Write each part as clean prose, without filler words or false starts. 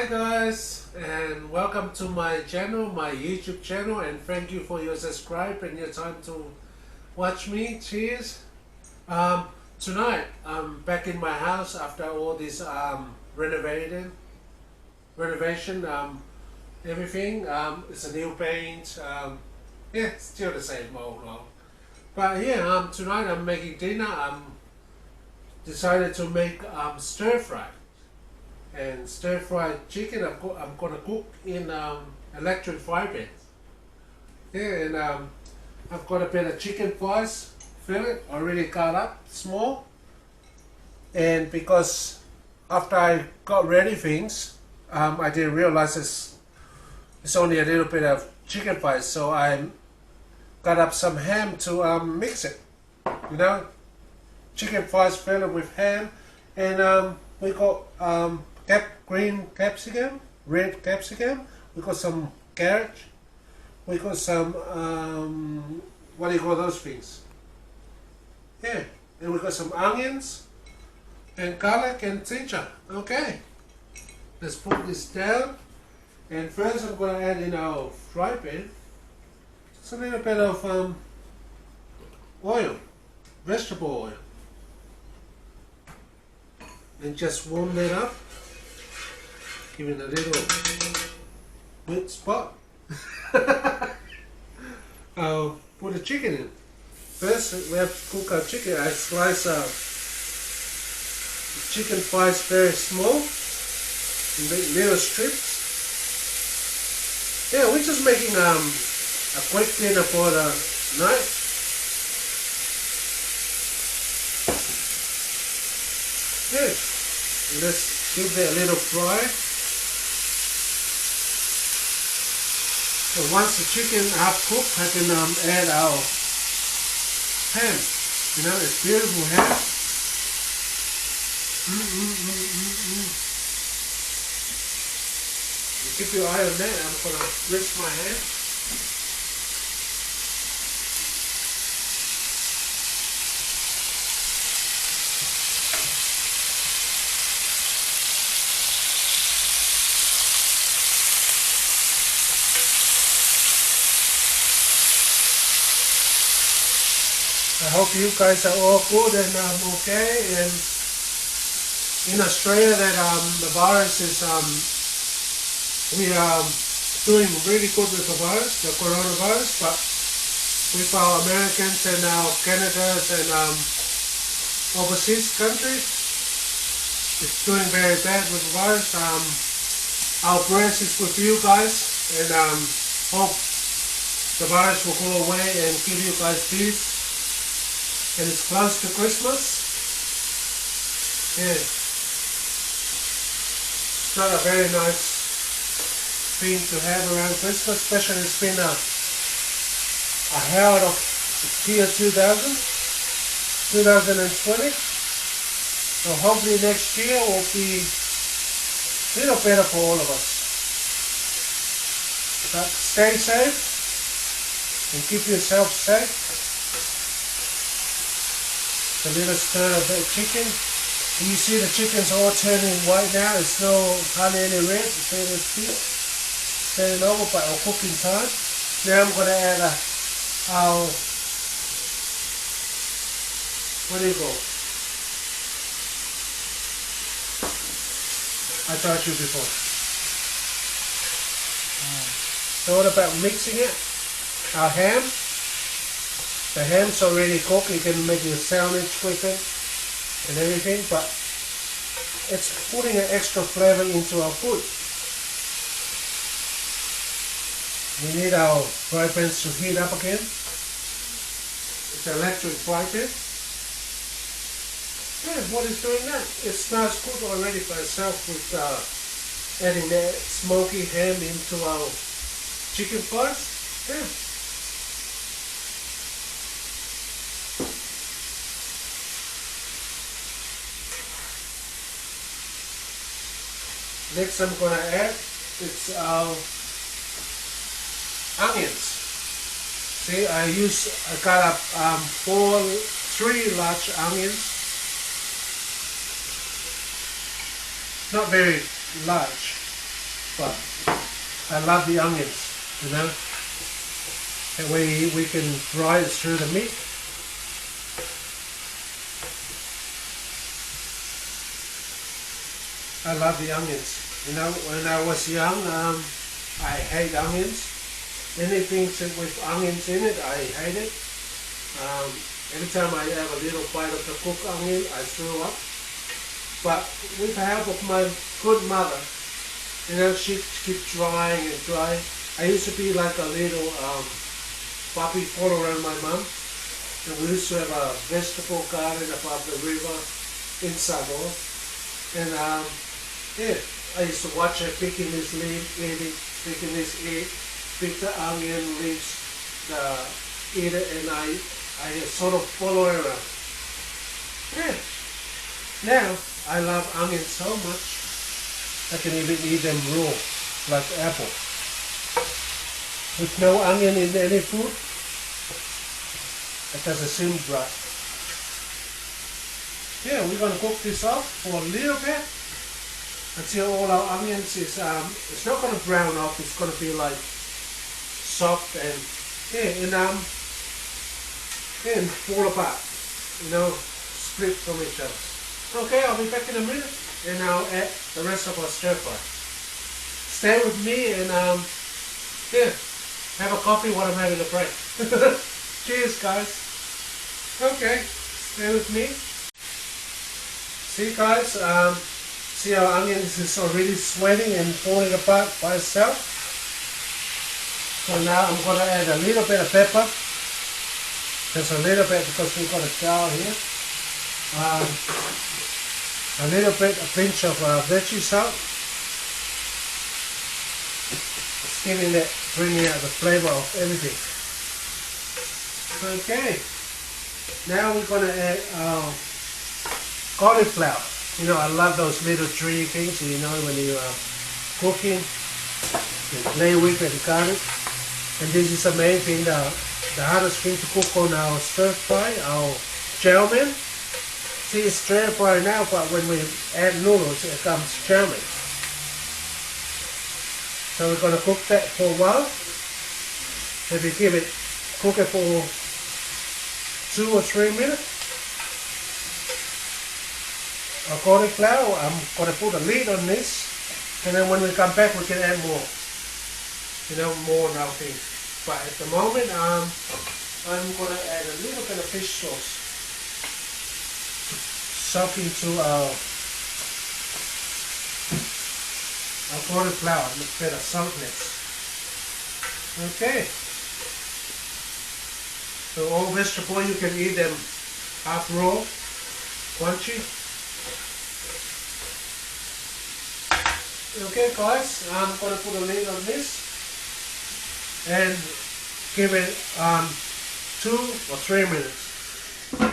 Hi guys, and welcome to my channel, my YouTube channel, and thank you for your subscribe and your time to watch me. Cheers. Tonight I'm back in my house after all this renovation, everything. It's a new paint. Yeah, still the same old. But yeah, tonight I'm making dinner. Decided to make stir fry. And stir-fried chicken I'm gonna cook in electric fry pan. Yeah, and I've got a bit of chicken thighs fillet already cut up small. And because after I got ready things, I didn't realize it's only a little bit of chicken thighs, so I cut up some ham to mix it. You know, chicken thighs fillet with ham, and we got green capsicum, red capsicum. We got some carrot. We got some what do you call those things? Yeah, and we got some onions and garlic and ginger. Okay, let's put this down. And first, I'm gonna add in our fry pan just a little bit of oil, vegetable oil, and just warm that up. Give it a little wet spot. I'll put the chicken in. First, we have to cook our chicken. I slice the chicken thighs very small in little strips. Yeah, we're just making a quick dinner for the night. Yeah, and let's give it a little fry. So once the chicken half cooked, I can add our ham. You know, it's beautiful ham. You keep your eye on that. I'm gonna rinse my hand. I hope you guys are all good and okay. And in Australia, that the virus is we are doing really good with the virus, the coronavirus. But with our Americans and our Canadas and overseas countries, it's doing very bad with the virus. Our prayers is with you guys, and hope the virus will go away and give you guys peace. And it's close to Christmas. Yeah. It's not a very nice thing to have around Christmas, especially it's been a hell of year 2020. So hopefully next year will be a little better for all of us. But stay safe and keep yourself safe. A little stir of the chicken. And you see the chicken's all turning white now. It's no hardly any red. It's a little piece. Turning over, but I'll cook in time. Now I'm going to add our, what do you call? I taught you before. So what about mixing it? Our ham. The ham's already cooked, you can make your sandwich with it and everything, but it's putting an extra flavor into our food. We need our fry pans to heat up again. It's an electric fry pan. Yeah, what is doing that? It smells good already by itself with adding the smoky ham into our chicken thighs. Yeah. Next I'm going to add it's onions. See, I cut up 3 large onions. Not very large. but I love the onions, you know. And we can dry it through the meat. I love the onions. You know, when I was young, I hate onions. Anything with onions in it, I hate it. Every time I have a little bite of the cooked onion, I throw up. But with the help of my good mother, you know, she keep drying and drying. I used to be like a little puppy follow around my mom. And we used to have a vegetable garden above the river in Samoa. And yeah, I used to watch her picking this leaf, eating, picking this egg, pick the onion leaves, eat it, and I sort of follow her around. Yeah. Now I love onions so much I can even eat them raw, like apple. With no onion in any food, it doesn't seem dry. Yeah, we're gonna cook this off for a little bit until all our onions is it's not gonna brown off. It's gonna be like soft and and fall apart. You know, split from each other. Okay, I'll be back in a minute, and I'll add the rest of our stir fry. Stay with me and yeah, have a coffee while I'm having a break. Cheers, guys. Okay, stay with me. See, guys, see our onions is already sweating and falling apart by itself. So now I'm going to add a little bit of pepper. Just a little bit because we've got a jar here. A little bit, a pinch of veggie salt. It's bringing out the flavor of everything. Okay. Now we're going to add cauliflower. You know, I love those little tree things, you know, when you are cooking, you play with and cut it. And this is the main thing, the hardest thing to cook on our stir fry, our chow mein. See, it's stir fry now, but when we add noodles, it comes chow mein. So we're going to cook that for a while. Maybe cook it for 2 or 3 minutes. Our cauliflower, I'm going to put a lid on this, and then when we come back we can add more, you know, more now things. But at the moment I'm going to add a little bit of fish sauce to soak into our cauliflower, a little bit of saltness. Okay. So all vegetables you can eat them half raw, crunchy. Okay, guys, I'm going to put a lid on this and give it 2 or 3 minutes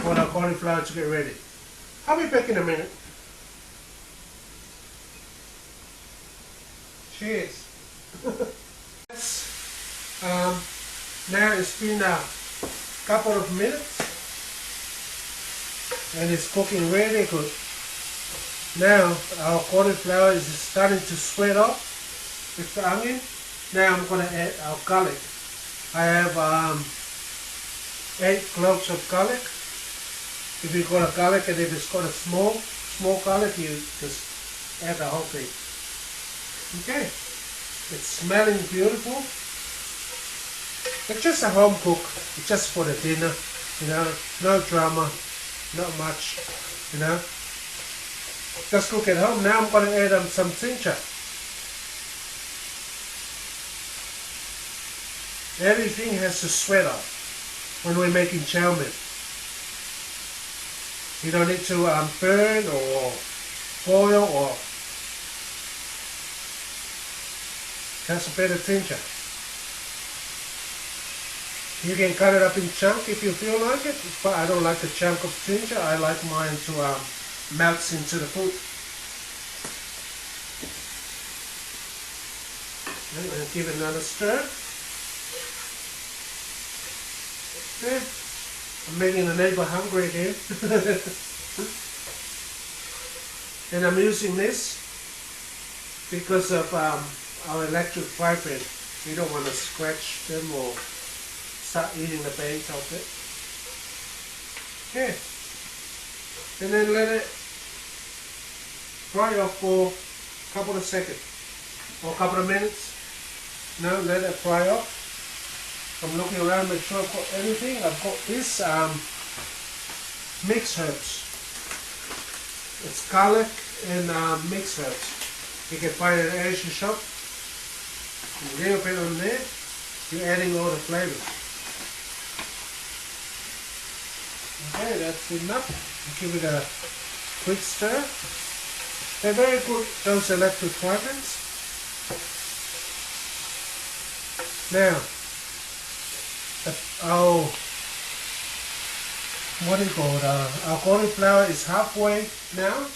for the cauliflower to get ready. I'll be back in a minute. Cheers. Now it's been a couple of minutes and it's cooking really good. Now our cauliflower is starting to sweat off with the onion. Now I'm going to add our garlic. I have 8 cloves of garlic. If you've got a garlic and if it's got a small garlic, you just add the whole thing. Okay, it's smelling beautiful. It's just a home cook. It's just for the dinner, you know, no drama, not much, you know. Just cook at home. Now I'm going to add some ginger. Everything has to sweat off when we're making chow mein. You don't need to burn or boil or just a bit of ginger. You can cut it up in chunks if you feel like it, but I don't like a chunk of ginger. I like mine to melts into the food. And give it another stir. Okay. I'm making the neighbor hungry here. And I'm using this because of our electric fry pan. You don't want to scratch them or start eating the base of it. Okay. And then let it fry off for a couple of seconds or a couple of minutes. Now let it fry off. I'm looking around, make sure I've got anything. I've got this mixed herbs. It's garlic and mixed herbs. You can find it at an Asian shop. A little bit on there. You're adding all the flavors. Okay, that's enough. Give it a quick stir. They're very good, those electric fry pans. Now, what do you call it? Our cauliflower is halfway now.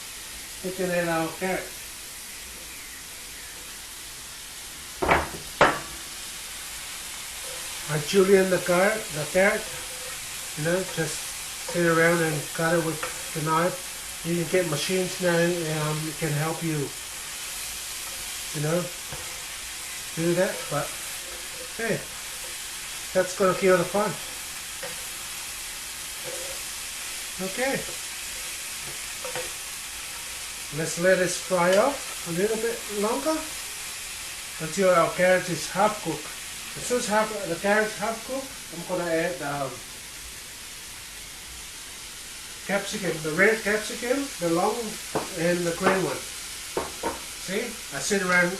We can add our carrot. I julienne the carrot, you know, just sit around and cut it with the knife. You can get machines now, it can help you, you know, do that, but hey, that's gonna kill the fun. Okay, let's let this fry off a little bit longer until our carrot is half cooked. As soon as the carrot is half cooked, I'm gonna add capsicum, the red capsicum, the long and the green one. See, I sit around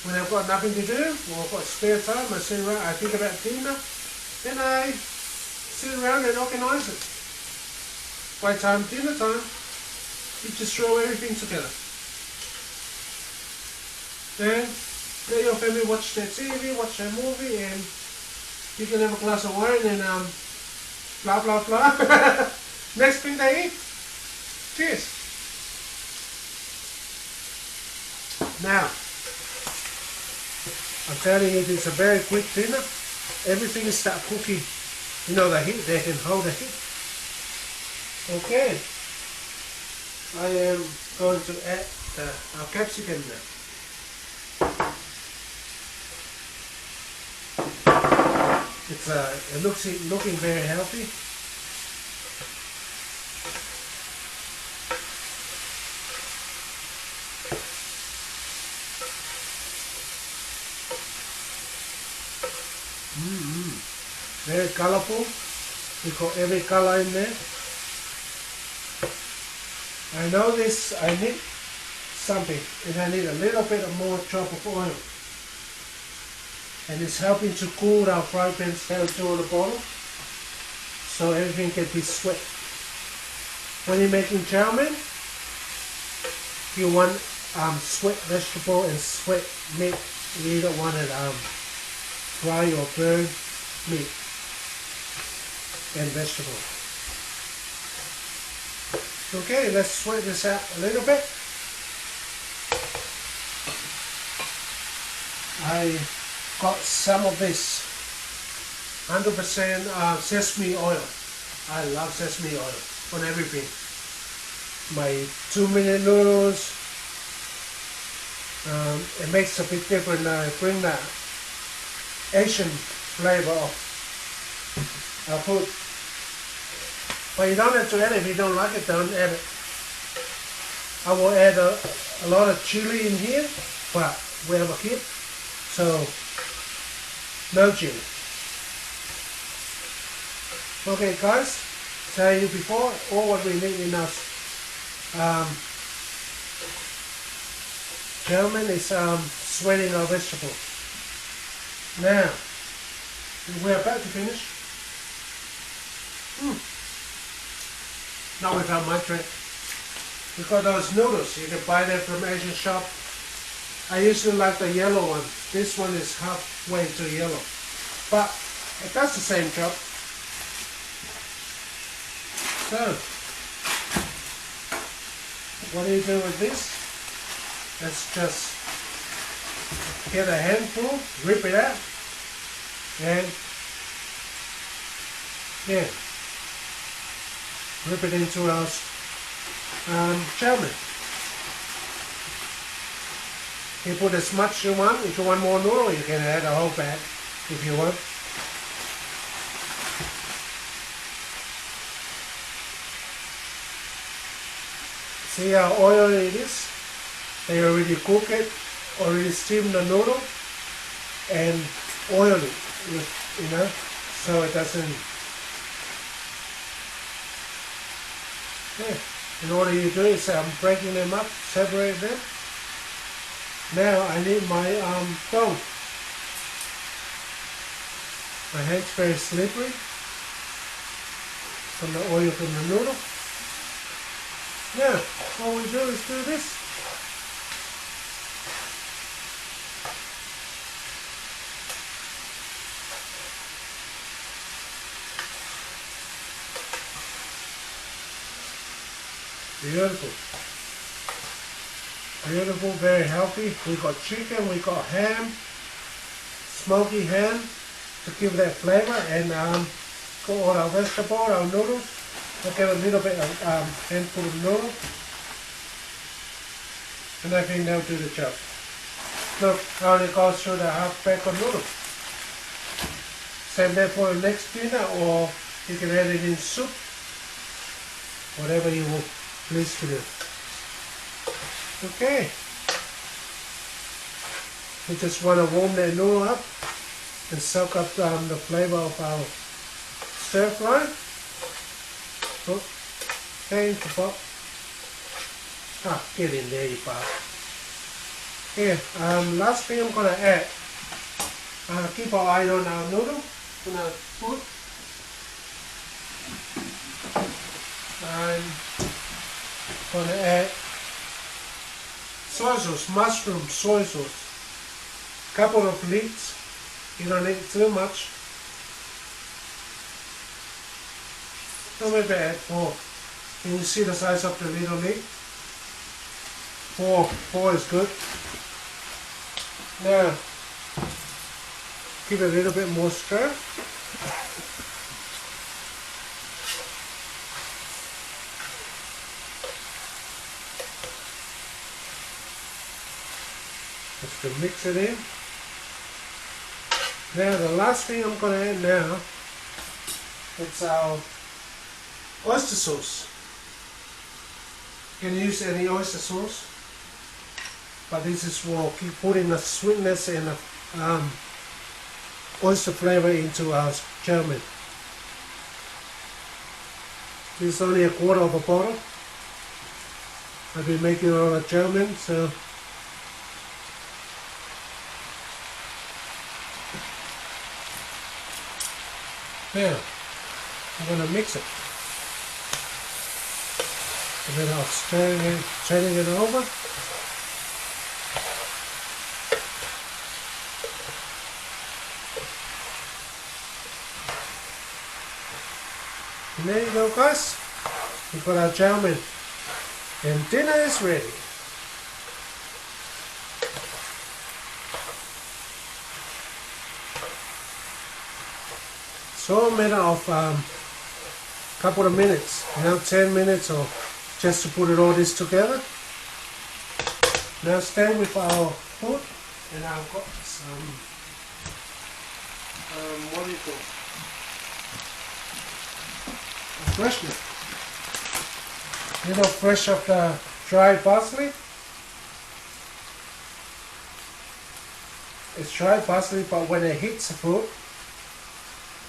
when I've got nothing to do or I've got spare time. I sit around, I think about dinner, then I sit around and organize it. By the time dinner time, you just throw everything together. Then let your family watch their TV, watch their movie, and you can have a glass of wine and blah blah blah. Next thing they eat. Cheers. Now, I'm telling you, it's a very quick dinner. Everything is start cooking. You know the heat, they can hold the heat. Okay. I am going to add our capsicum now. It looking very healthy. Very colorful. We got every color in there. I know this. I need something, and I need a little bit more drop of oil. And it's helping to cool our fry pans down to the bottom, so everything can be sweet. When you're making chow mein, you want sweet vegetable and sweet meat. You don't want it dry or burn meat and vegetable. Okay, let's sweat this out a little bit. I got some of this 100% sesame oil. I love sesame oil on everything. My 2-minute noodles. It makes a big difference. Bring the Asian flavor of food. But you don't have to add it if you don't like it. Don't add it. I will add a lot of chili in here, but we have a kid, so no chili. Okay, guys, tell you before, all what we need in our chow mein is sweating our vegetables. Now, we're about to finish. Not without my trick. We got those noodles. You can buy them from Asian shop. I usually like the yellow one. This one is halfway to yellow, but it does the same job. So, what do you do with this? Let's just get a handful, rip it out, and yeah, rip it into our chow mein. You put as much you want. If you want more noodle, you can add a whole bag if you want. See how oily it is? They already cook it, already steam the noodle, and oil it, you know, so it doesn't. Yeah. And all you do is I'm breaking them up, separate them. Now I need my dough. My hand's very slippery from the oil from the noodle. Now all we do is do this. Beautiful. Beautiful, very healthy. We got chicken, we got ham, smoky ham to give that flavor, and got all our vegetable, our noodles. I'll get a little bit of handful of noodles, and I think that'll do the job. Look how it goes through the half pack of noodles. Save that for the next dinner, or you can add it in soup, whatever you will please to do. Okay. We just want to warm that noodle up and soak up the flavor of our stir fry. Okay, get in there, you bastard. Here, last thing I'm gonna add. Keep our eye on our noodle, on our food. I'm gonna add soy sauce, mushroom soy sauce. Couple of leeks. You don't need too much. So maybe add 4. Can you see the size of the little leek? 4 is good. Now, give it a little bit more stir. Just to mix it in. Now the last thing I'm going to add now, it's our oyster sauce. You can use any oyster sauce, but this is for keep putting the sweetness and the oyster flavor into our chow mein. This is only a quarter of a bottle. I've been making a lot of chow mein, so now I'm going to mix it. A bit of turning it over. And there you go, guys. We've got our chow mein. And dinner is ready. So a matter of couple of minutes, 10 minutes or just to put it all this together. Now stay with our food, and I've got some what do you call freshness. You know, fresh of the dried parsley. It's dried parsley, but when it hits the food,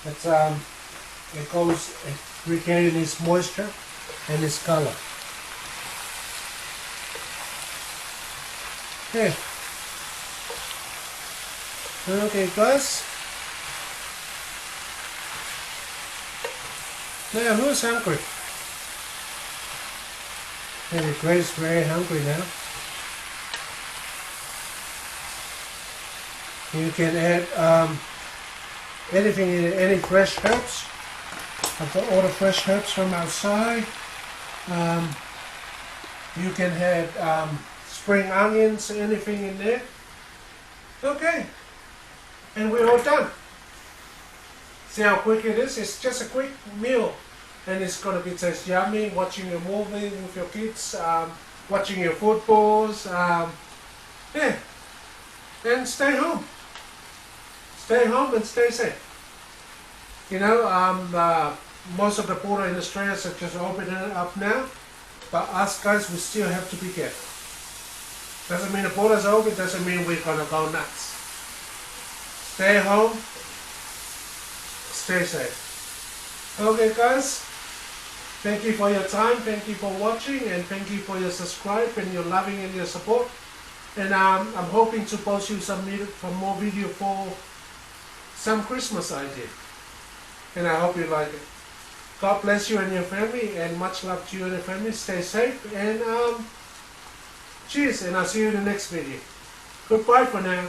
it's it goes regaining its moisture and its color. Okay. Okay, guys. Now, who's hungry? Maybe Grace is very hungry now. You can add anything in it, any fresh herbs. I've got all the fresh herbs from outside. You can have spring onions, anything in there. Okay, and we're all done. See how quick it is? It's just a quick meal, and it's going to be just yummy. Watching a movie with your kids, watching your footballs. Yeah, and stay home. Stay home and stay safe. You know, most of the border in Australia are just opening up now, but us guys, we still have to be careful. Doesn't mean the borders are open, doesn't mean we're gonna go nuts. Stay home, stay safe. Okay guys, thank you for your time, thank you for watching, and thank you for your subscribe and your loving and your support. And I'm hoping to post you some more video for some Christmas idea. And I hope you like it. God bless you and your family, and much love to you and your family. Stay safe, and cheers, and I'll see you in the next video. Goodbye for now.